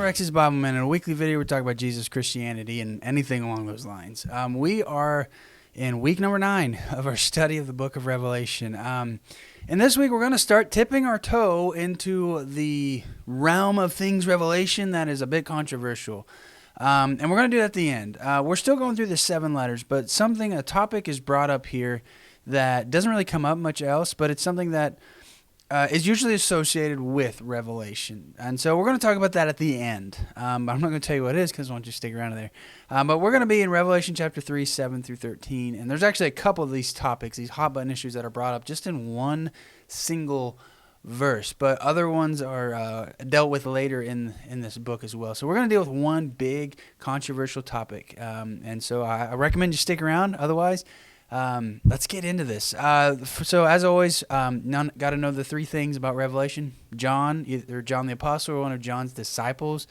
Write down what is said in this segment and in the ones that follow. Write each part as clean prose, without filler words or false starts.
Rex's Bible Man. In a weekly video, we talk about Jesus, Christianity, and anything along those lines. We are in week number 9 of our study of the book of Revelation. And this week, we're going to start tipping our toe into the realm of things Revelation that is a bit controversial. And we're going to do that at the end. We're still going through the 7 letters, but a topic is brought up here that doesn't really come up much else, but it's something that is usually associated with Revelation. And so we're going to talk about that at the end. But I'm not going to tell you what it is because I want you to stick around there. But we're going to be in Revelation chapter 3, 7 through 13. And there's actually a couple of these topics, these hot button issues that are brought up just in one single verse. But other ones are dealt with later in this book as well. So we're going to deal with one big controversial topic. And so I recommend you stick around. Otherwise, let's get into this. So as always, got to know the 3 things about Revelation. John, either John the Apostle or one of John's disciples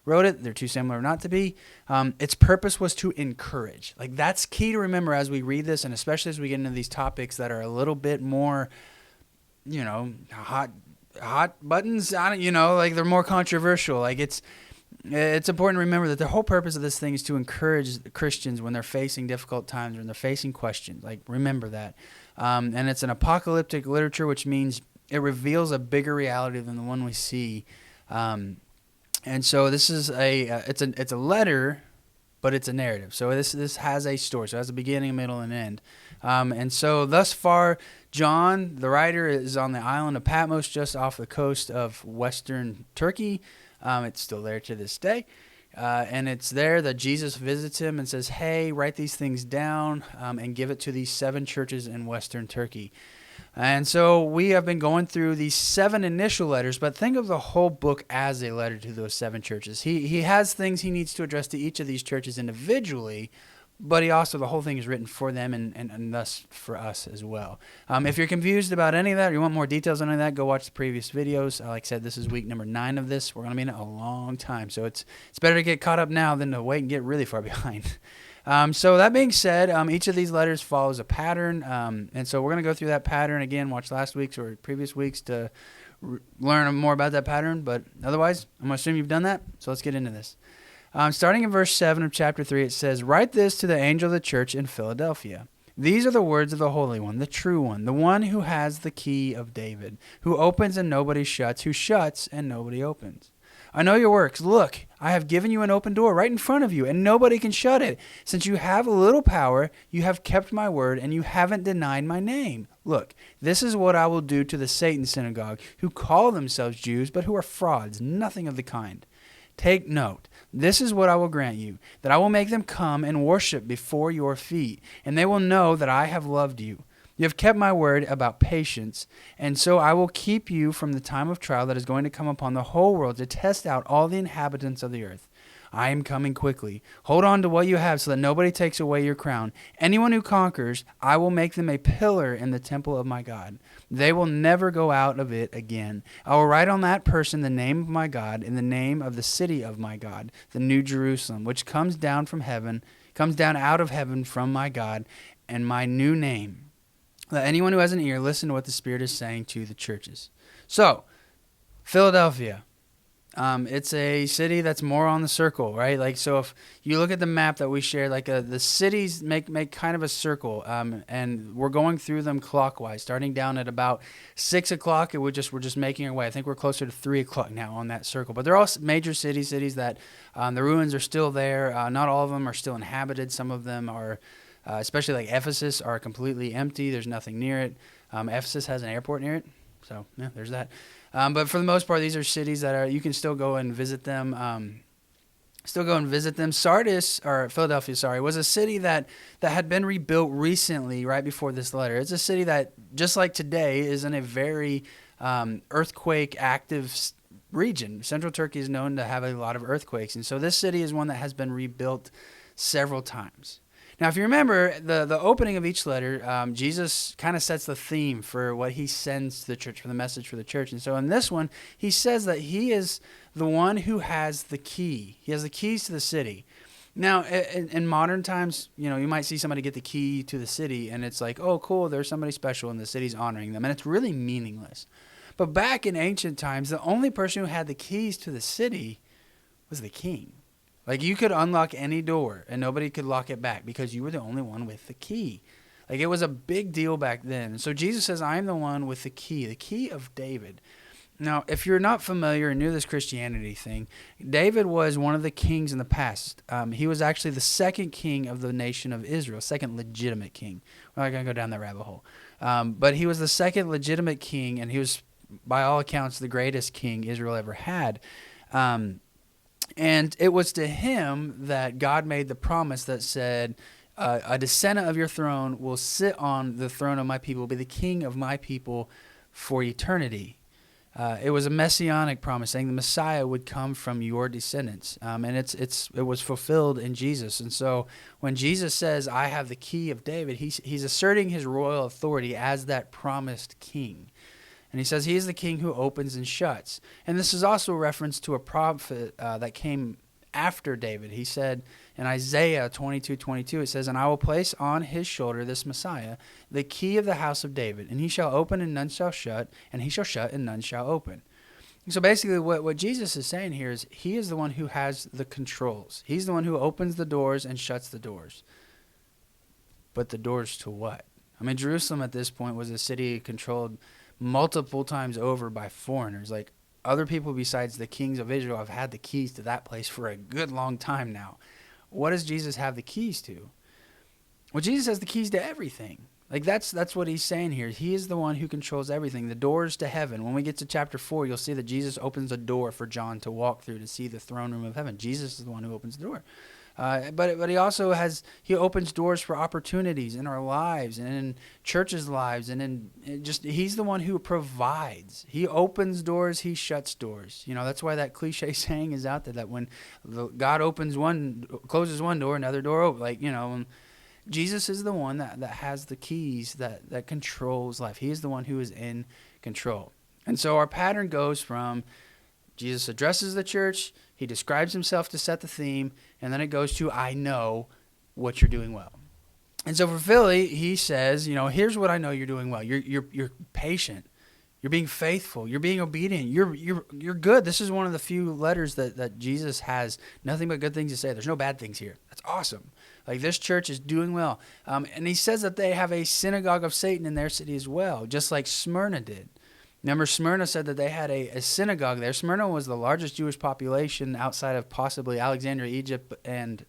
wrote it. They're too similar not to be. Its purpose was to encourage. Like, that's key to remember as we read this, and especially as we get into these topics that are a little bit more, hot buttons. Like they're more controversial. Like it's important to remember that the whole purpose of this thing is to encourage Christians when they're facing difficult times, when they're facing questions. Like, remember that. And it's an apocalyptic literature, which means it reveals a bigger reality than the one we see. And so this is it's a letter, but it's a narrative. So this has a story. So it has a beginning, middle, and end. And so thus far, John, the writer, is on the island of Patmos, just off the coast of western Turkey. It's still there to this day. And it's there that Jesus visits him and says, hey, write these things down and give it to these 7 churches in western Turkey. And so we have been going through these 7 initial letters, but think of the whole book as a letter to those 7 churches. He has things he needs to address to each of these churches individually, but the whole thing is written for them and thus for us as well. If you're confused about any of that or you want more details on any of that, go watch the previous videos. Like I said, this is week number 9 of this. We're going to be in it a long time. So it's better to get caught up now than to wait and get really far behind. So that being said, each of these letters follows a pattern. And so we're going to go through that pattern again, watch last week's or previous weeks to learn more about that pattern. But otherwise, I'm going to assume you've done that. So let's get into this. Starting in verse 7 of chapter 3, it says, write this to the angel of the church in Philadelphia. These are the words of the Holy One, the true one, the one who has the key of David, who opens and nobody shuts, who shuts and nobody opens. I know your works. Look, I have given you an open door right in front of you, and nobody can shut it. Since you have a little power, you have kept my word, and you haven't denied my name. Look, this is what I will do to the Satan synagogue, who call themselves Jews, but who are frauds, nothing of the kind. Take note. This is what I will grant you, that I will make them come and worship before your feet, and they will know that I have loved you. You have kept my word about patience, and so I will keep you from the time of trial that is going to come upon the whole world to test out all the inhabitants of the earth. I am coming quickly. Hold on to what you have so that nobody takes away your crown. Anyone who conquers, I will make them a pillar in the temple of my God. They will never go out of it again. I will write on that person the name of my God and the name of the city of my God, the New Jerusalem, which comes down out of heaven from my God, and my new name. Let anyone who has an ear listen to what the Spirit is saying to the churches. So, Philadelphia. It's a city that's more on the circle, right? Like, so if you look at the map that we shared, like the cities make kind of a circle, and we're going through them clockwise, starting down at about 6 o'clock. We're just making our way. I think we're closer to 3 o'clock now on that circle. But they're all major cities that the ruins are still there. Not all of them are still inhabited. Some of them are, especially like Ephesus, are completely empty. There's nothing near it. Ephesus has an airport near it. So, yeah, there's that. But for the most part, these are cities that you can still go and visit them. Sardis, or Philadelphia, was a city that had been rebuilt recently, right before this letter. It's a city that, just like today, is in a very earthquake-active region. Central Turkey is known to have a lot of earthquakes, and so this city is one that has been rebuilt several times. Now, if you remember, the opening of each letter, Jesus kind of sets the theme for what he sends to the church, for the message for the church. And so in this one, he says that he is the one who has the key. He has the keys to the city. Now, in modern times, you might see somebody get the key to the city, and it's like, oh, cool, there's somebody special, and the city's honoring them. And it's really meaningless. But back in ancient times, the only person who had the keys to the city was the king. Like, you could unlock any door and nobody could lock it back because you were the only one with the key. Like, it was a big deal back then. So Jesus says, I am the one with the key of David. Now, if you're not familiar and new to this Christianity thing, David was one of the kings in the past. He was actually the second king of the nation of Israel, second legitimate king. We're not going to go down that rabbit hole. But he was the second legitimate king, and he was, by all accounts, the greatest king Israel ever had. And it was to him that God made the promise that said, a descendant of your throne will sit on the throne of my people, will be the king of my people for eternity. It was a messianic promise saying the Messiah would come from your descendants. And it was fulfilled in Jesus. And so when Jesus says, I have the key of David, he's asserting his royal authority as that promised king. And he says he is the king who opens and shuts. And this is also a reference to a prophet that came after David. He said in Isaiah 22:22, it says, and I will place on his shoulder, this Messiah, the key of the house of David, and he shall open and none shall shut, and he shall shut and none shall open. So basically what Jesus is saying here is he is the one who has the controls. He's the one who opens the doors and shuts the doors. But the doors to what? I mean, Jerusalem at this point was a city controlled multiple times over by foreigners. Like, other people besides the kings of Israel have had the keys to that place for a good long time now. What does Jesus have the keys to? Well, Jesus has the keys to everything. Like, that's what he's saying here. He is the one who controls everything. The doors to heaven. When we get to chapter 4, you'll see that Jesus opens a door for John to walk through to see the throne room of heaven. Jesus is the one who opens the door. But he also he opens doors for opportunities in our lives and in churches' lives and he's the one who provides. He opens doors, he shuts doors. You know, that's why that cliche saying is out there that when God closes one door, another door opens. Like, you know, Jesus is the one that has the keys that controls life. He is the one who is in control. And so our pattern goes from Jesus addresses the church, he describes himself to set the theme, and then it goes to, I know what you're doing well. And so for Philly, he says, you know, here's what I know you're doing well. You're patient. You're being faithful. You're being obedient. You're good. This is one of the few letters that Jesus has nothing but good things to say. There's no bad things here. That's awesome. Like, this church is doing well. And he says that they have a synagogue of Satan in their city as well, just like Smyrna did. Remember, Smyrna said that they had a synagogue there. Smyrna was the largest Jewish population outside of possibly Alexandria, Egypt, and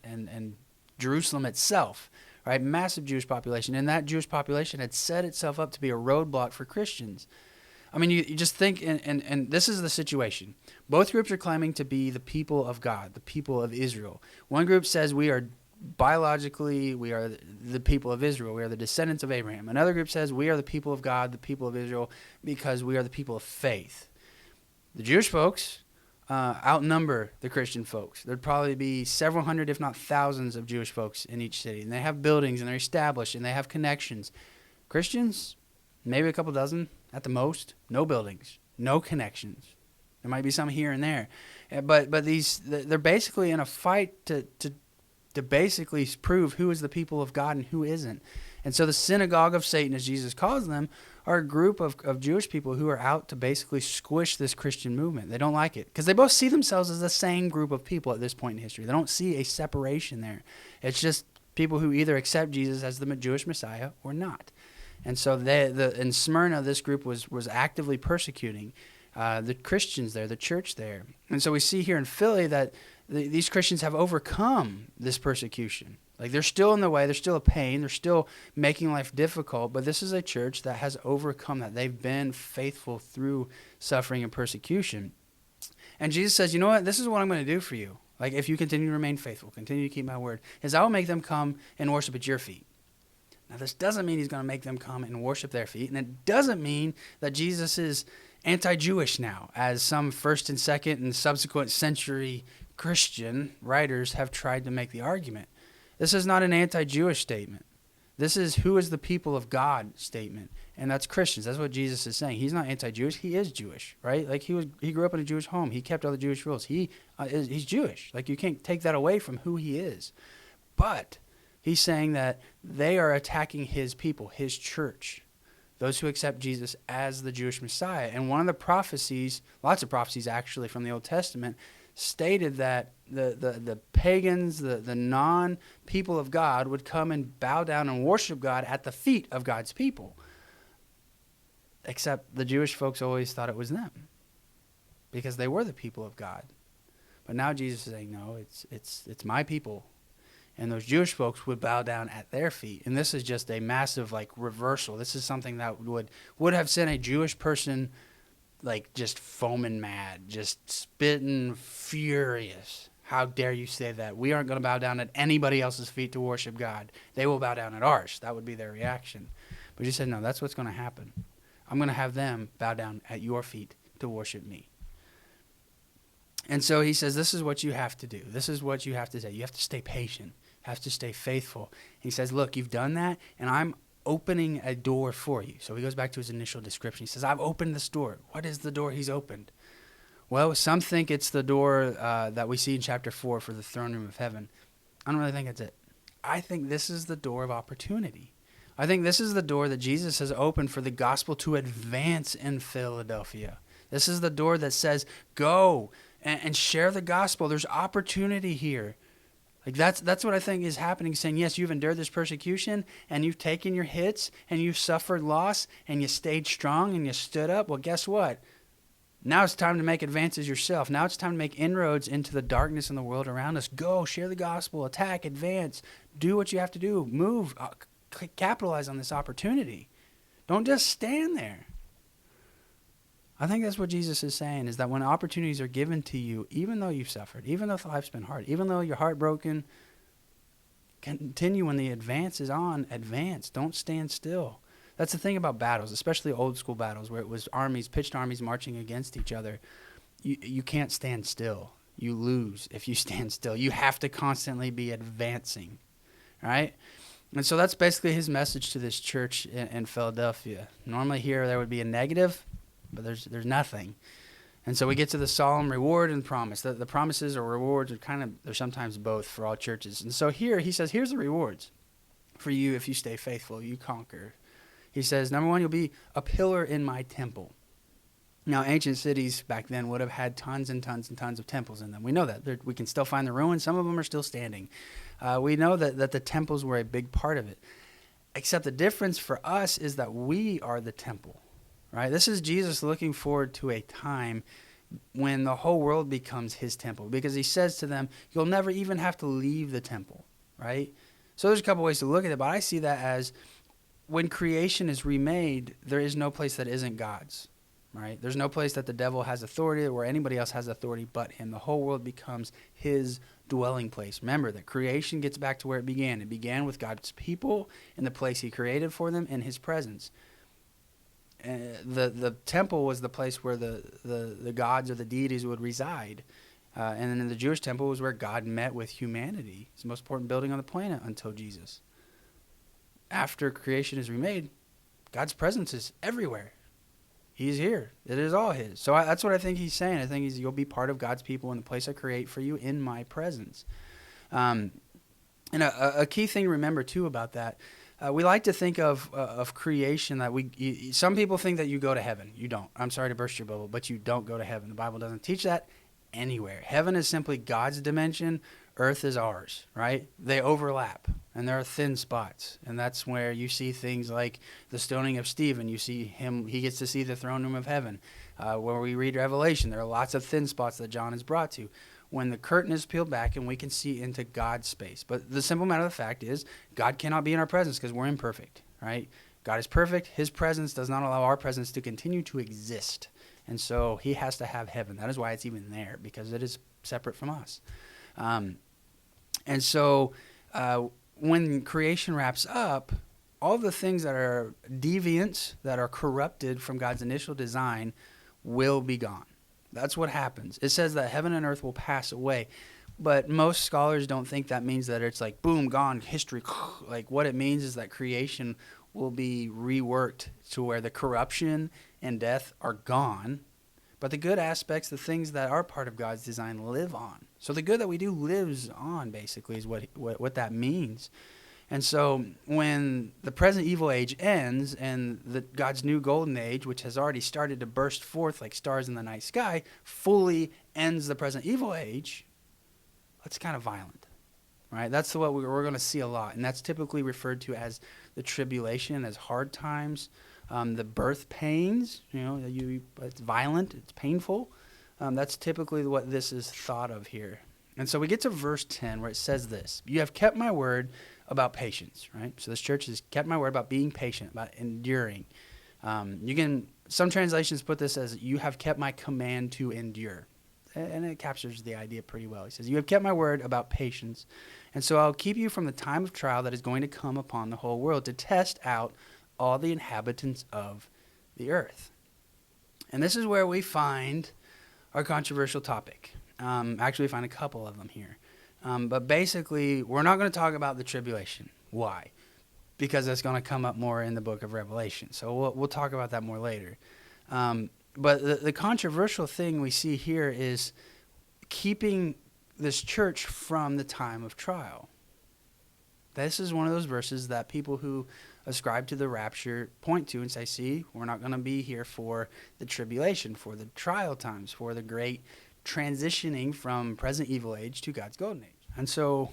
Jerusalem itself, right? Massive Jewish population. And that Jewish population had set itself up to be a roadblock for Christians. I mean, you just think, and this is the situation. Both groups are claiming to be the people of God, the people of Israel. One group says we are biologically, we are the people of Israel. We are the descendants of Abraham. Another group says we are the people of God, the people of Israel, because we are the people of faith. The Jewish folks outnumber the Christian folks. There'd probably be several hundred, if not thousands, of Jewish folks in each city. And they have buildings, and they're established, and they have connections. Christians, maybe a couple dozen at the most. No buildings, no connections. There might be some here and there. But they're basically in a fight to basically prove who is the people of God and who isn't. And so the synagogue of Satan, as Jesus calls them, are a group of Jewish people who are out to basically squish this Christian movement. They don't like it because they both see themselves as the same group of people at this point in history. They don't see a separation there. It's just people who either accept Jesus as the Jewish Messiah or not. And so in Smyrna, this group was actively persecuting the Christians there, the church there. And so we see here in Philly that these Christians have overcome this persecution. Like, they're still in the way, they're still a pain, they're still making life difficult, but this is a church that has overcome that. They've been faithful through suffering and persecution. And Jesus says, you know what, this is what I'm going to do for you. Like, if you continue to remain faithful, continue to keep my word, is I will make them come and worship at your feet. Now, this doesn't mean he's going to make them come and worship their feet, and it doesn't mean that Jesus is anti-Jewish now, as some first and second and subsequent century Christian writers have tried to make the argument. This is not an anti-Jewish statement. This is who is the people of God statement, and that's Christians. That's what Jesus is saying. He's not anti-Jewish. He is Jewish, right? Like, he grew up in a Jewish home. He kept all the Jewish rules. He's Jewish. Like, you can't take that away from who he is. But he's saying that they are attacking his people, his church, those who accept Jesus as the Jewish Messiah. And one of the prophecies, lots of prophecies actually from the Old Testament, stated that the pagans, the non-people of God would come and bow down and worship God at the feet of God's people. Except the Jewish folks always thought it was them because they were the people of God. But now Jesus is saying, no, it's my people. And those Jewish folks would bow down at their feet. And this is just a massive reversal. This is something that would have sent a Jewish person just foaming mad, just spitting furious. How dare you say that? We aren't going to bow down at anybody else's feet to worship God. They will bow down at ours. That would be their reaction. But he said, no, that's what's going to happen. I'm going to have them bow down at your feet to worship me. And so he says, this is what you have to do. This is what you have to say. You have to stay patient. You have to stay faithful. He says, look, you've done that, and I'm opening a door for you. So he goes back to his initial description. He says, I've opened this door. What is the door he's opened? Well, some think it's the door that we see in chapter 4 for the throne room of heaven. I don't really think it's it. I think this is the door of opportunity. I think this is the door that Jesus has opened for the gospel to advance in Philadelphia. This is the door that says, go and share the gospel. There's opportunity here. That's what I think is happening, saying, yes, you've endured this persecution, and you've taken your hits, and you've suffered loss, and you stayed strong, and you stood up. Well, guess what? Now it's time to make advances yourself. Now it's time to make inroads into the darkness in the world around us. Go, share the gospel, attack, advance, do what you have to do, move, capitalize on this opportunity. Don't just stand there. I think that's what Jesus is saying, is that when opportunities are given to you, even though you've suffered, even though life's been hard, even though you're heartbroken, continue when the advance is on, advance. Don't stand still. That's the thing about battles, especially old school battles where it was pitched armies marching against each other. You can't stand still. You lose if you stand still. You have to constantly be advancing, right? And so that's basically his message to this church in Philadelphia. Normally here there would be a negative, but there's nothing. And so we get to the solemn reward and promise. The promises or rewards are they're sometimes both for all churches. And so here he says, here's the rewards for you if you stay faithful, you conquer. He says, number one, you'll be a pillar in my temple. Now, ancient cities back then would have had tons and tons and tons of temples in them. We know that. We can still find the ruins. Some of them are still standing. We know that the temples were a big part of it. Except the difference for us is that we are the temple. Right? This is Jesus looking forward to a time when the whole world becomes his temple, because he says to them, you'll never even have to leave the temple, right? So there's a couple ways to look at it, but I see that as when creation is remade, there is no place that isn't God's, right? There's no place that the devil has authority or anybody else has authority but him. The whole world becomes his dwelling place. Remember that creation gets back to where it began. It began with God's people in the place he created for them in his presence. The temple was the place where the gods or the deities would reside. And then in the Jewish temple was where God met with humanity. It's the most important building on the planet until Jesus. After creation is remade, God's presence is everywhere. He's here. It is all his. So that's what I think he's saying. I think you'll be part of God's people in the place I create for you in my presence. And a key thing to remember, too, about that, we like to think of creation that some people think that you go to heaven. You don't. I'm sorry to burst your bubble, but you don't go to heaven. The Bible doesn't teach that anywhere. Heaven is simply God's dimension. Earth is ours, right? They overlap, and there are thin spots. And that's where you see things like the stoning of Stephen. You see him, he gets to see the throne room of heaven. Where we read Revelation, there are lots of thin spots that John is brought to. When the curtain is peeled back and we can see into God's space. But the simple matter of the fact is, God cannot be in our presence because we're imperfect, right? God is perfect. His presence does not allow our presence to continue to exist. And so he has to have heaven. That is why it's even there, because it is separate from us. And so when creation wraps up, all the things that are deviants, that are corrupted from God's initial design, will be gone. That's what happens. It says that heaven and earth will pass away. But most scholars don't think that means that it's like, boom, gone, history. Like what it means is that creation will be reworked to where the corruption and death are gone. But the good aspects, the things that are part of God's design, live on. So the good that we do lives on, basically, is what that means. And so when the present evil age ends and God's new golden age, which has already started to burst forth like stars in the night sky, fully ends the present evil age, that's kind of violent, right? That's what we're going to see a lot. And that's typically referred to as the tribulation, as hard times, the birth pains, it's violent, it's painful. That's typically what this is thought of here. And so we get to verse 10 where it says this: "You have kept my word about patience," right? So this church has kept my word about being patient, about enduring. Some translations put this as, "You have kept my command to endure." And it captures the idea pretty well. He says, "You have kept my word about patience, and so I'll keep you from the time of trial that is going to come upon the whole world to test out all the inhabitants of the earth." And this is where we find our controversial topic. Actually, we find a couple of them here. But basically, we're not going to talk about the tribulation. Why? Because that's going to come up more in the book of Revelation. So we'll talk about that more later. But the controversial thing we see here is keeping this church from the time of trial. This is one of those verses that people who ascribe to the rapture point to and say, see, we're not going to be here for the tribulation, for the trial times, for the great transitioning from present evil age to God's golden age. And so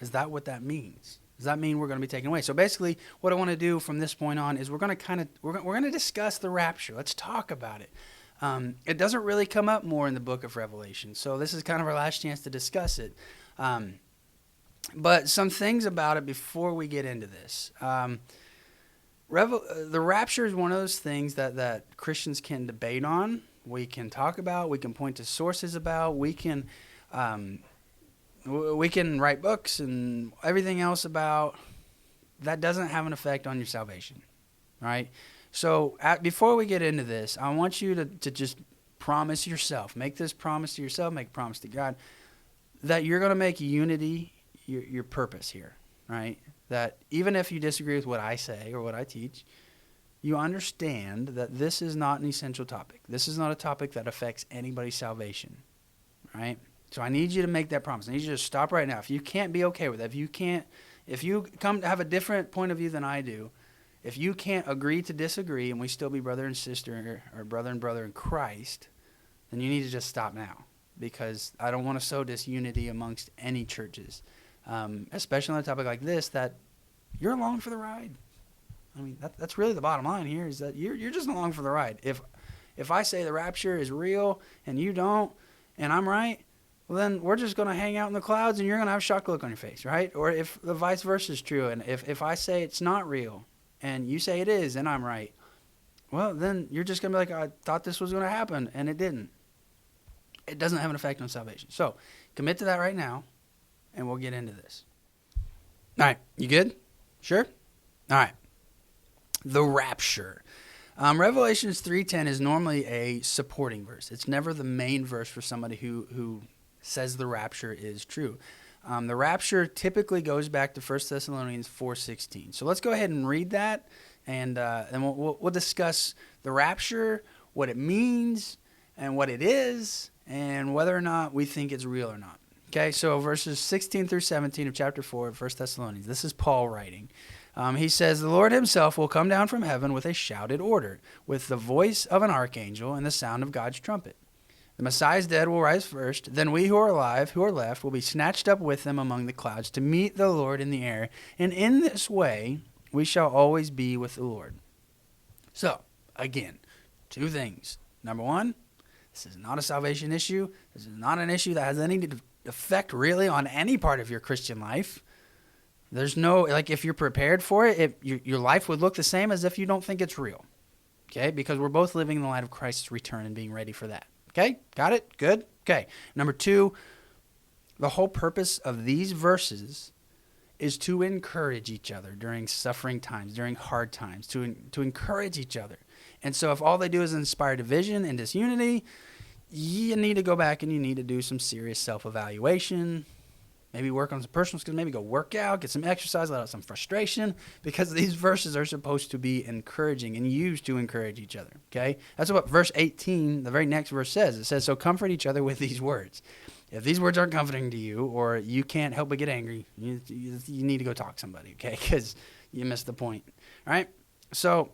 is that what that means? Does that mean we're going to be taken away? So basically what I want to do from this point on is we're going to discuss the rapture. Let's talk about it. It doesn't really come up more in the book of Revelation. So this is kind of our last chance to discuss it. But some things about it before we get into this. The rapture is one of those things that Christians can debate on. We can talk about. We can point to sources about. We can write books and everything else about. That doesn't have an effect on your salvation, right? So before we get into this, I want you to just promise yourself, make this promise to yourself, make a promise to God, that you're going to make unity your purpose here, right? That even if you disagree with what I say or what I teach, you understand that this is not an essential topic. This is not a topic that affects anybody's salvation, right? So I need you to make that promise. I need you to stop right now. If you can't be okay with it, if you come to have a different point of view than I do, if you can't agree to disagree and we still be brother and sister or brother and brother in Christ, then you need to just stop now, because I don't want to sow disunity amongst any churches, especially on a topic like this, that you're along for the ride. I mean, that's really the bottom line here, is that you're just along for the ride. If I say the rapture is real and you don't, and I'm right, well, then we're just going to hang out in the clouds and you're going to have a shocked look on your face, right? Or if the vice versa is true, and if I say it's not real and you say it is and I'm right, well, then you're just going to be like, I thought this was going to happen, and it didn't. It doesn't have an effect on salvation. So commit to that right now, and we'll get into this. All right, you good? Sure? All right. The rapture. Revelations 3:10 is normally a supporting verse. It's never the main verse for somebody who says the rapture is true. The rapture typically goes back to 1 Thessalonians 4:16. So let's go ahead and read that, and we'll discuss the rapture, what it means, and what it is, and whether or not we think it's real or not. Okay, so verses 16 through 17 of chapter 4 of 1 Thessalonians. This is Paul writing. He says, "The Lord himself will come down from heaven with a shouted order, with the voice of an archangel and the sound of God's trumpet. The Messiah's dead will rise first. Then we who are alive, who are left, will be snatched up with them among the clouds to meet the Lord in the air. And in this way, we shall always be with the Lord." So, again, two things. Number one, this is not a salvation issue. This is not an issue that has any effect really on any part of your Christian life. There's no, if you're prepared for it, your life would look the same as if you don't think it's real. Okay? Because we're both living in the light of Christ's return and being ready for that. Okay? Got it? Good? Okay. Number two, the whole purpose of these verses is to encourage each other during suffering times, during hard times, to encourage each other. And so if all they do is inspire division and disunity, you need to go back and you need to do some serious self-evaluation. Maybe work on some personal skills, maybe go work out, get some exercise, let out some frustration, because these verses are supposed to be encouraging and used to encourage each other, okay? That's what verse 18, the very next verse says. It says, "So comfort each other with these words." If these words aren't comforting to you, or you can't help but get angry, you need to go talk to somebody, okay? Because you missed the point, all right? So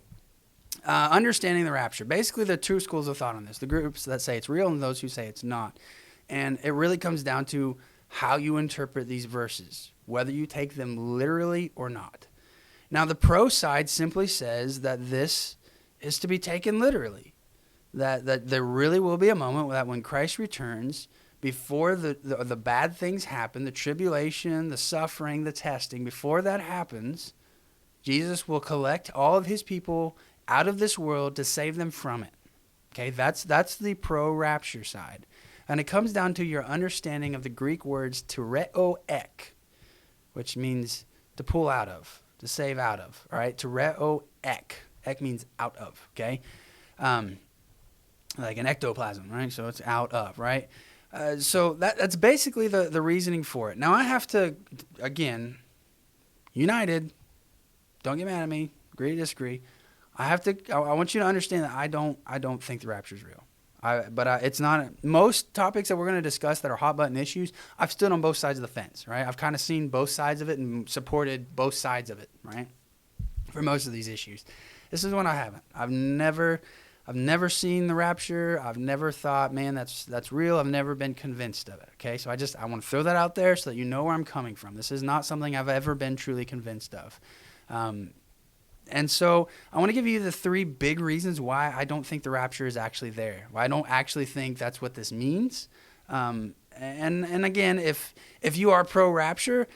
understanding the rapture. Basically, there are two schools of thought on this. The groups that say it's real and those who say it's not. And it really comes down to how you interpret these verses, whether you take them literally or not. Now, the pro side simply says that this is to be taken literally, that there really will be a moment that when Christ returns, before the bad things happen, the tribulation, the suffering, the testing, before that happens, Jesus will collect all of his people out of this world to save them from it. Okay, that's the pro-rapture side. And it comes down to your understanding of the Greek words tereo ek, which means to pull out of, to save out of. All right, tereo ek. Ek means out of, okay? Like an ectoplasm, right? So it's out of, right? So that's basically the reasoning for it. Now I have to, again, united, don't get mad at me, agree to disagree. I want you to understand that I don't think the rapture is real. But it's not, most topics that we're going to discuss that are hot button issues, I've stood on both sides of the fence, right? I've kind of seen both sides of it and supported both sides of it, right? For most of these issues. This is one I haven't. I've never seen the rapture. I've never thought, man, that's real. I've never been convinced of it. Okay, so I want to throw that out there so that you know where I'm coming from. This is not something I've ever been truly convinced of. And so I want to give you the three big reasons why I don't think the rapture is actually there. Why I don't actually think that's what this means. And again, if you are pro-rapture,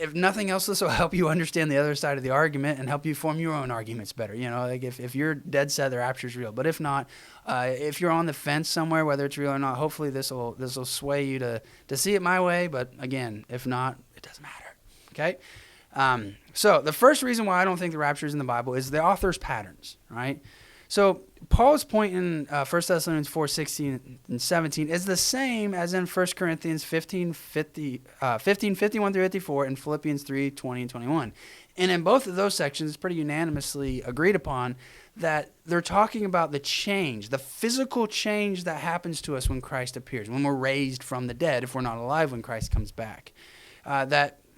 if nothing else, this will help you understand the other side of the argument and help you form your own arguments better. You know, like if you're dead set the rapture is real, but if not, if you're on the fence somewhere, whether it's real or not, hopefully this will sway you to see it my way. But again, if not, it doesn't matter. Okay. So the first reason why I don't think the rapture is in the Bible is the author's patterns, right? So Paul's point in 1 Thessalonians 4:16 and 17 is the same as in 1 Corinthians 15:51 through 54 and Philippians 3:20 and 21. And in both of those sections, it's pretty unanimously agreed upon that they're talking about the change, the physical change that happens to us when Christ appears, when we're raised from the dead, if we're not alive when Christ comes back.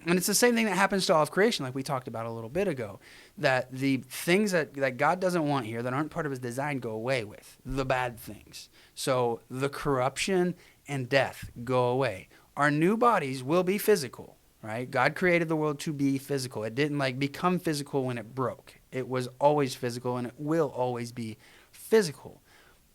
And it's the same thing that happens to all of creation, like we talked about a little bit ago, that the things that God doesn't want here, that aren't part of his design, go away with, the bad things. So the corruption and death go away. Our new bodies will be physical, right? God created the world to be physical. It didn't become physical when it broke. It was always physical, and it will always be physical.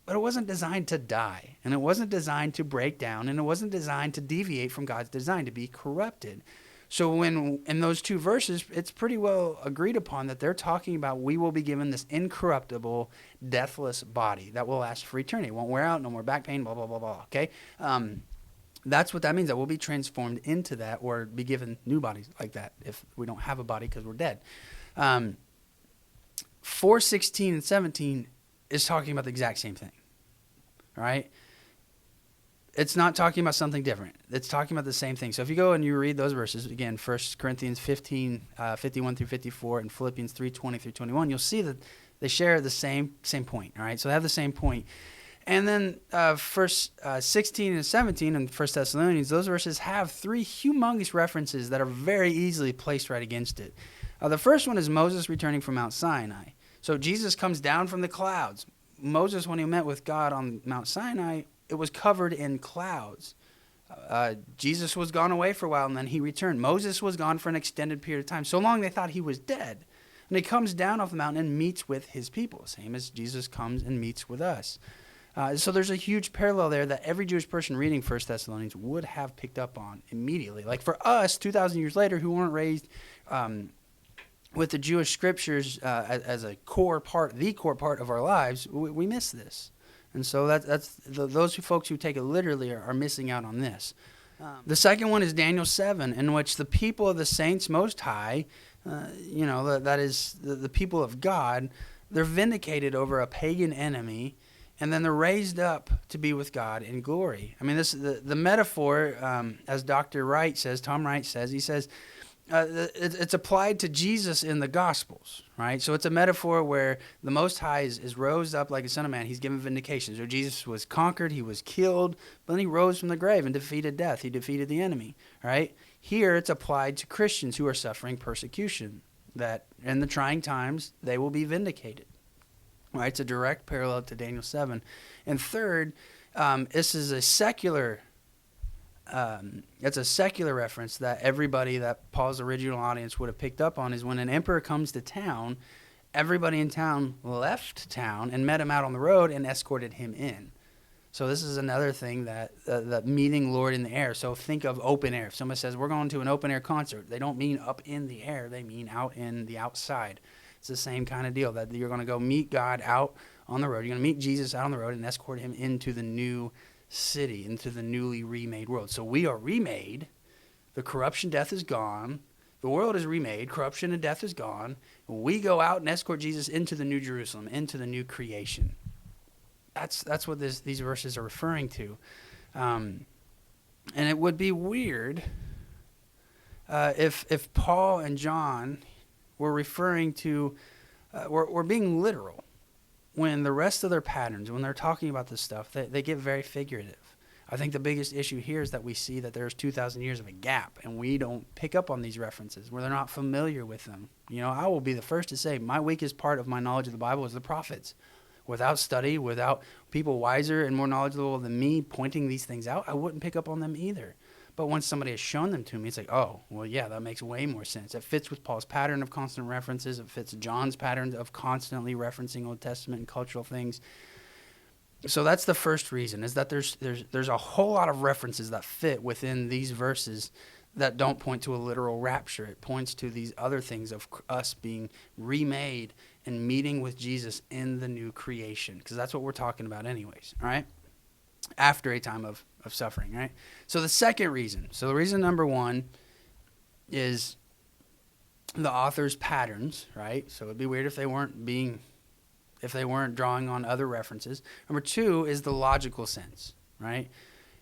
But it wasn't designed to die, and it wasn't designed to break down, and it wasn't designed to deviate from God's design, to be corrupted. So when in those two verses, it's pretty well agreed upon that they're talking about we will be given this incorruptible, deathless body that will last for eternity. It won't wear out, no more back pain, blah, blah, blah, blah, okay? That's what that means, that we'll be transformed into that or be given new bodies like that if we don't have a body because we're dead. 4:16 and 17 is talking about the exact same thing, all right? It's not talking about something different. It's talking about the same thing. So if you go and you read those verses, again, 1 Corinthians 15, 51 through 54, and Philippians 3:20 through 21, you'll see that they share the same point, all right? So they have the same point. And then verse 16 and 17 in 1 Thessalonians, those verses have three humongous references that are very easily placed right against it. The first one is Moses returning from Mount Sinai. So Jesus comes down from the clouds. Moses, when he met with God on Mount Sinai, it was covered in clouds. Jesus was gone away for a while, and then he returned. Moses was gone for an extended period of time, so long they thought he was dead. And he comes down off the mountain and meets with his people, same as Jesus comes and meets with us. So there's a huge parallel there that every Jewish person reading 1 Thessalonians would have picked up on immediately. Like for us, 2,000 years later, who weren't raised with the Jewish scriptures as the core part of our lives, we miss this. And so those folks who take it literally are missing out on this. The second one is Daniel 7, in which the people of the saints most high, that is the people of God, they're vindicated over a pagan enemy, and then they're raised up to be with God in glory. I mean, the metaphor, as Dr. Wright says, Tom Wright says, he says, it's applied to Jesus in the Gospels, right? So it's a metaphor where the Most High is rose up like a son of man. He's given vindication. So Jesus was conquered, he was killed, but then he rose from the grave and defeated death. He defeated the enemy, right? Here it's applied to Christians who are suffering persecution, that in the trying times they will be vindicated, right? It's a direct parallel to Daniel 7. And third, this is a secular it's a secular reference that everybody that Paul's original audience would have picked up on is when an emperor comes to town, everybody in town left town and met him out on the road and escorted him in. So this is another thing that meeting Lord in the air. So think of open air. If somebody says, we're going to an open air concert, they don't mean up in the air. They mean out in the outside. It's the same kind of deal, that you're going to go meet God out on the road. You're going to meet Jesus out on the road and escort him into the new city, into the newly remade world. So we are remade. The corruption, death is gone. The world is remade. Corruption and death is gone. We go out and escort Jesus into the new Jerusalem, into the new creation. That's what these verses are referring to. And it would be weird if Paul and John were referring to, were being literal, when the rest of their patterns, when they're talking about this stuff, they get very figurative. I think the biggest issue here is that we see that there's 2,000 years of a gap, and we don't pick up on these references, where they're not familiar with them. You know, I will be the first to say my weakest part of my knowledge of the Bible is the prophets. Without study, without people wiser and more knowledgeable than me pointing these things out, I wouldn't pick up on them either. But once somebody has shown them to me, it's like, oh, well, yeah, that makes way more sense. It fits with Paul's pattern of constant references. It fits John's pattern of constantly referencing Old Testament and cultural things. So that's the first reason, is that there's a whole lot of references that fit within these verses that don't point to a literal rapture. It points to these other things of us being remade and meeting with Jesus in the new creation, because that's what we're talking about anyways, all right? After a time of suffering, right? So the second reason, so the reason number one is the author's patterns, right? So it'd be weird if they weren't drawing on other references. Number two is the logical sense, right?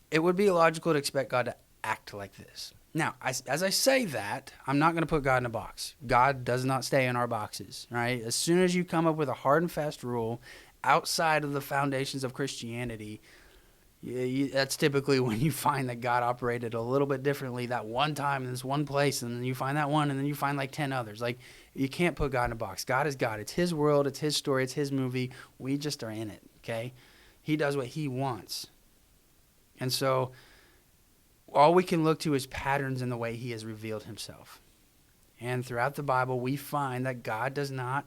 It would be illogical to expect God to act like this. Now, as I say that, I'm not going to put God in a box. God does not stay in our boxes, right? As soon as you come up with a hard and fast rule outside of the foundations of Christianity, that's typically when you find that God operated a little bit differently that one time in this one place, and then you find that one, and then you find like 10 others. Like, you can't put God in a box. God is God. It's his world. It's his story. It's his movie. We just are in it, okay? He does what he wants. And so all we can look to is patterns in the way he has revealed himself. And throughout the Bible, we find that God does not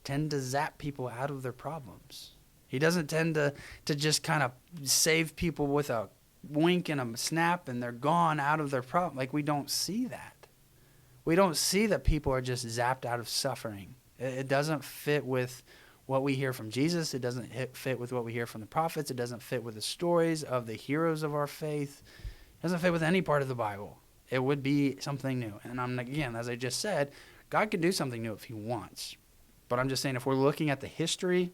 tend to zap people out of their problems. He doesn't tend to just kind of save people with a wink and a snap and they're gone out of their problem. Like, we don't see that. We don't see that people are just zapped out of suffering. It doesn't fit with what we hear from Jesus. It doesn't fit with what we hear from the prophets. It doesn't fit with the stories of the heroes of our faith. It doesn't fit with any part of the Bible. It would be something new. And again, as I just said, God can do something new if he wants. But I'm just saying, if we're looking at the history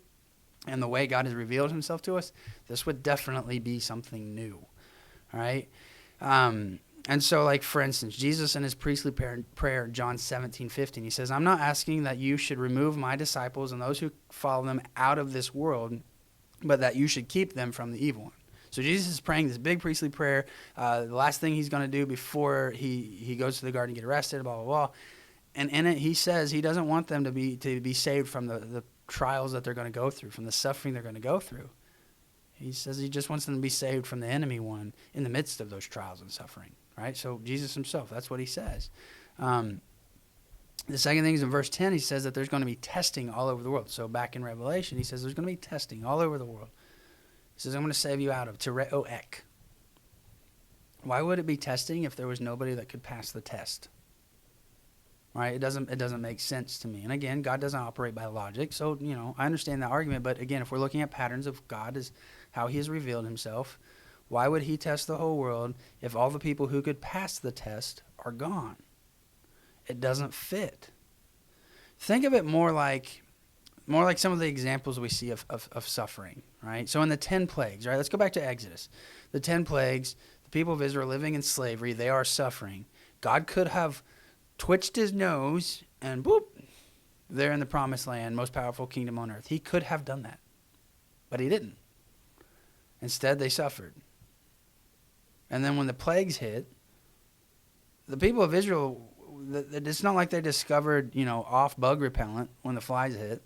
and the way God has revealed himself to us, this would definitely be something new. All right? And so, like, for instance, Jesus in his priestly prayer, John 17:15, he says, I'm not asking that you should remove my disciples and those who follow them out of this world, but that you should keep them from the evil one. So Jesus is praying this big priestly prayer, the last thing he's going to do before he goes to the garden to get arrested, blah, blah, blah. And in it, he says he doesn't want them to be saved from the trials that they're going to go through, from the suffering they're going to go through. He says he just wants them to be saved from the enemy one in the midst of those trials and suffering, right? So Jesus himself, that's what he says. The second thing is in verse 10, he says that there's going to be testing all over the world. So back in Revelation, he says there's going to be testing all over the world. He says, I'm going to save you out of tereo ek. Why would it be testing if there was nobody that could pass the test? Right? It doesn't make sense to me. And again, God doesn't operate by logic. So, I understand that argument. But again, if we're looking at patterns of God as how he has revealed himself, why would he test the whole world if all the people who could pass the test are gone? It doesn't fit. Think of it more like some of the examples we see of suffering, right? So in the 10 plagues, right? Let's go back to Exodus. The 10 plagues, the people of Israel living in slavery, they are suffering. God could have twitched his nose and boop, they're in the promised land, most powerful kingdom on earth. He could have done that, but he didn't. Instead, they suffered. And then when the plagues hit, the people of Israel, it's not like they discovered, off bug repellent when the flies hit.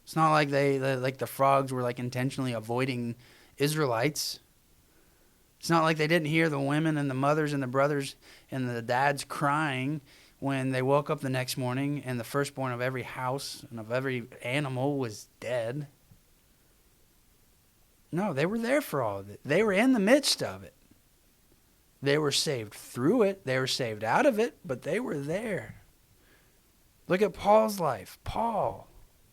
It's not like like the frogs were like intentionally avoiding Israelites. It's not like they didn't hear the women and the mothers and the brothers and the dads crying when they woke up the next morning and the firstborn of every house and of every animal was dead. No, they were there for all of it. They were in the midst of it. They were saved through it. They were saved out of it, but they were there. Look at Paul's life. Paul.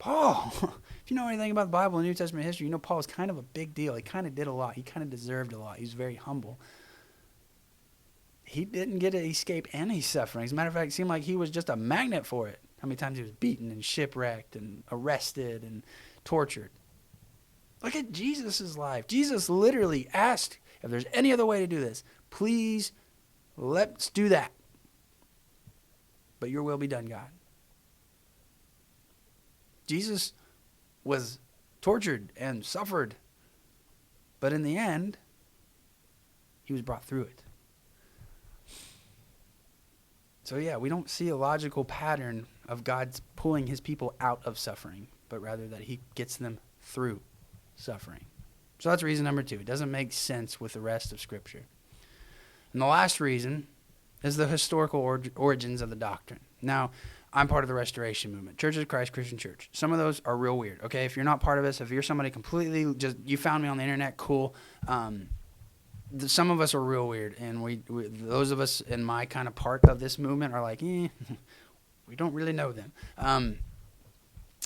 If you know anything about the Bible and New Testament history, you know Paul was kind of a big deal. He kind of did a lot. He kind of deserved a lot. He was very humble. He didn't get to escape any suffering. As a matter of fact, it seemed like he was just a magnet for it. How many times he was beaten and shipwrecked and arrested and tortured. Look at Jesus' life. Jesus literally asked, if there's any other way to do this, please, let's do that. But your will be done, God. Jesus was tortured and suffered. But in the end, he was brought through it. So yeah, we don't see a logical pattern of God pulling his people out of suffering, but rather that he gets them through suffering. So that's reason number 2. It doesn't make sense with the rest of Scripture. And the last reason is the historical origins of the doctrine. Now, I'm part of the Restoration Movement, Church of Christ Christian Church. Some of those are real weird, okay? If you're not part of us, if you're somebody completely just, you found me on the internet, cool. Some of us are real weird, and we those of us in my kind of part of this movement are like, we don't really know them.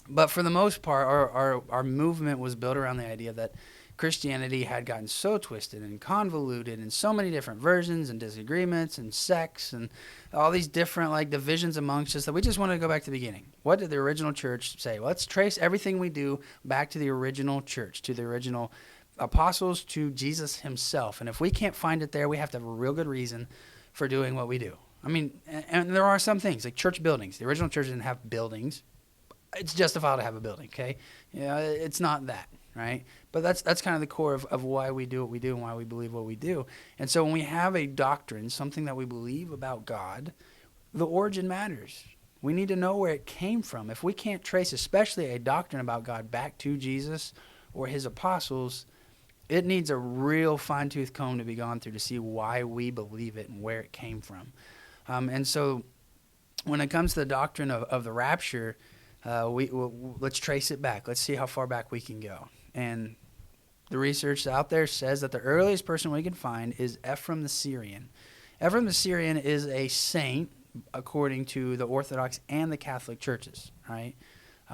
But for the most part, our movement was built around the idea that Christianity had gotten so twisted and convoluted in so many different versions and disagreements and sects and all these different divisions amongst us that we just wanted to go back to the beginning. What did the original church say? Well, let's trace everything we do back to the original church, to the original apostles, to Jesus himself. And if we can't find it there, we have to have a real good reason for doing what we do. I mean, and there are some things like church buildings. The original church didn't have buildings. It's justified to have a building, okay? It's not that, right? But that's kind of the core of why we do what we do and why we believe what we do. And so when we have a doctrine, something that we believe about God, the origin matters. We need to know where it came from. If we can't trace especially a doctrine about God back to Jesus or his apostles, it needs a real fine-tooth comb to be gone through to see why we believe it and where it came from. And so when it comes to the doctrine of the rapture, let's trace it back. Let's see how far back we can go. And the research out there says that the earliest person we can find is Ephraim the Syrian. Ephraim the Syrian is a saint according to the Orthodox and the Catholic churches, right?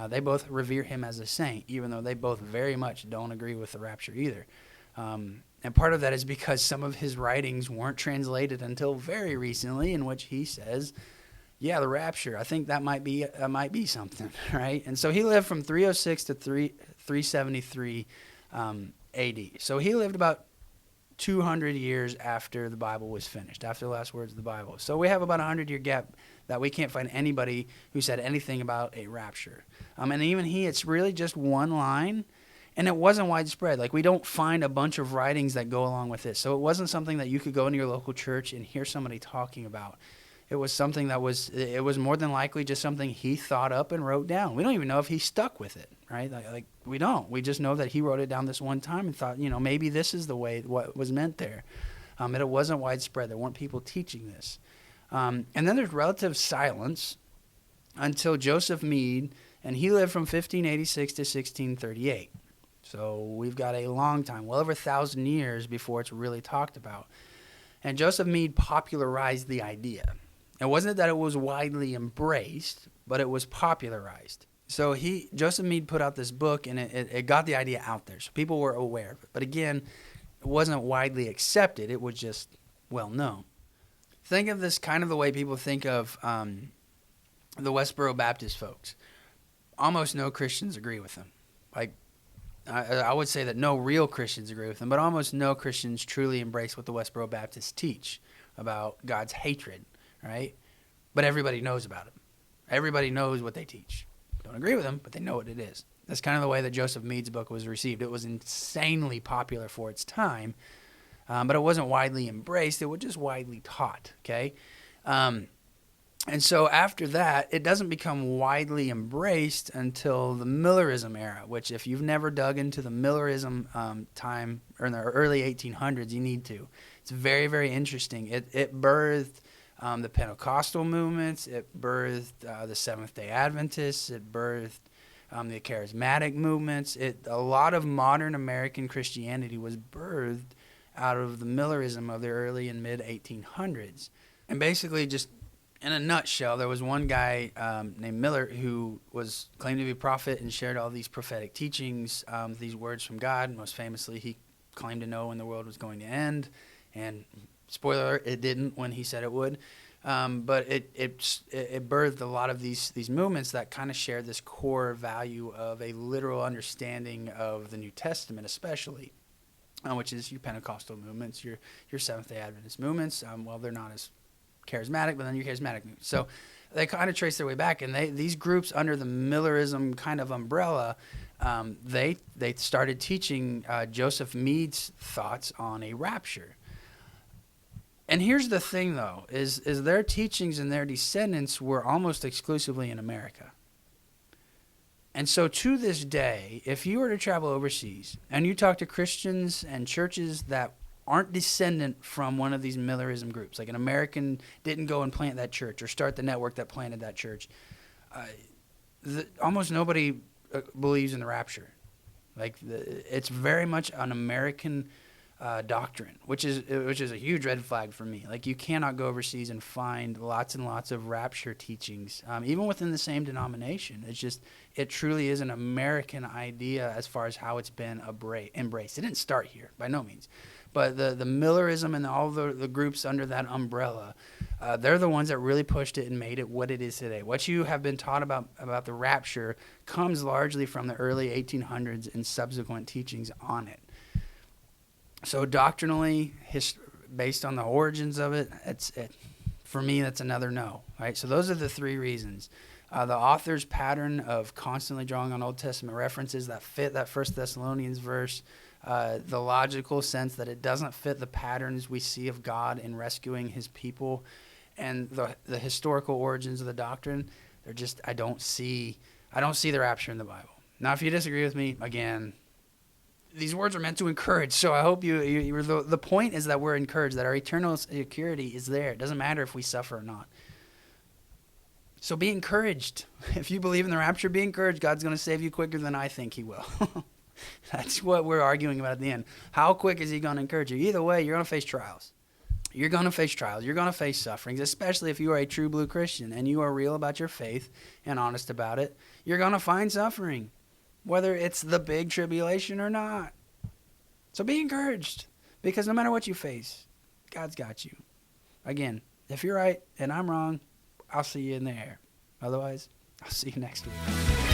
They both revere him as a saint, even though they both very much don't agree with the rapture either. And part of that is because some of his writings weren't translated until very recently, in which he says, yeah, the rapture, I think that might be something, right? And so he lived from 306 to 373 AD. So he lived about 200 years after the Bible was finished, after the last words of the Bible. So we have about a 100-year gap that we can't find anybody who said anything about a rapture. And even it's really just one line, and it wasn't widespread. We don't find a bunch of writings that go along with this. So it wasn't something that you could go into your local church and hear somebody talking about. It was something it was more than likely just something he thought up and wrote down. We don't even know if he stuck with it, right? We don't. We just know that he wrote it down this one time and thought, maybe this is the way what was meant there. And it wasn't widespread. There weren't people teaching this. And then there's relative silence until Joseph Meade, and he lived from 1586 to 1638. So we've got a long time, well over 1,000 years before it's really talked about. And Joseph Meade popularized the idea. It wasn't that it was widely embraced, but it was popularized. So Joseph Meade put out this book, and it got the idea out there. So people were aware of it. But again, it wasn't widely accepted. It was just well known. Think of this kind of the way people think of the Westboro Baptist folks. Almost no Christians agree with them. I would say that no real Christians agree with them, but almost no Christians truly embrace what the Westboro Baptists teach. about God's hatred, right? But everybody knows about him. Everybody knows what they teach. Don't agree with him, but they know what it is. That's kind of the way that Joseph Mead's book was received. It was insanely popular for its time, but it wasn't widely embraced. It was just widely taught, okay? And so after that, it doesn't become widely embraced until the Millerism era, which if you've never dug into the Millerism time, or in the early 1800s, you need to. It's very, very interesting. It birthed the Pentecostal movements. It birthed the Seventh-day Adventists. It birthed the charismatic movements. A lot of modern American Christianity was birthed out of the Millerism of the early and mid-1800s. And basically, just in a nutshell, there was one guy named Miller who was claimed to be a prophet and shared all these prophetic teachings, these words from God. Most famously, he claimed to know when the world was going to end. And spoiler alert, it didn't when he said it would. But it birthed a lot of these movements that kind of shared this core value of a literal understanding of the New Testament, especially, which is your Pentecostal movements, your Seventh-day Adventist movements. Well, they're not as charismatic, but then your charismatic movements. So they kind of trace their way back, and these groups under the Millerism kind of umbrella, they started teaching Joseph Mead's thoughts on a rapture. And here's the thing, though, is their teachings and their descendants were almost exclusively in America. And so to this day, if you were to travel overseas and you talk to Christians and churches that aren't descendant from one of these Millerism groups, like an American didn't go and plant that church or start the network that planted that church, almost nobody believes in the rapture. It's very much an American doctrine, which is a huge red flag for me. Like, you cannot go overseas and find lots and lots of rapture teachings, even within the same denomination. It truly is an American idea as far as how it's been embraced. It didn't start here, by no means. But the Millerism and all the groups under that umbrella, they're the ones that really pushed it and made it what it is today. What you have been taught about the rapture comes largely from the early 1800s and subsequent teachings on it. So doctrinally, based on the origins of it, for me, that's another no. Right? So those are the three reasons. The author's pattern of constantly drawing on Old Testament references that fit that 1 Thessalonians verse, the logical sense that it doesn't fit the patterns we see of God in rescuing his people, and the historical origins of the doctrine. I don't see the rapture in the Bible. Now, if you disagree with me, again, these words are meant to encourage. So I hope the point is that we're encouraged, that our eternal security is there. It doesn't matter if we suffer or not. So be encouraged. If you believe in the rapture, be encouraged. God's going to save you quicker than I think he will. That's what we're arguing about at the end. How quick is he going to encourage you? Either way, you're going to face trials. You're going to face trials. You're going to face sufferings, especially if you are a true blue Christian and you are real about your faith and honest about it. You're going to find suffering, whether it's the big tribulation or not. So be encouraged, because no matter what you face, God's got you. Again, if you're right and I'm wrong, I'll see you in the air. Otherwise, I'll see you next week.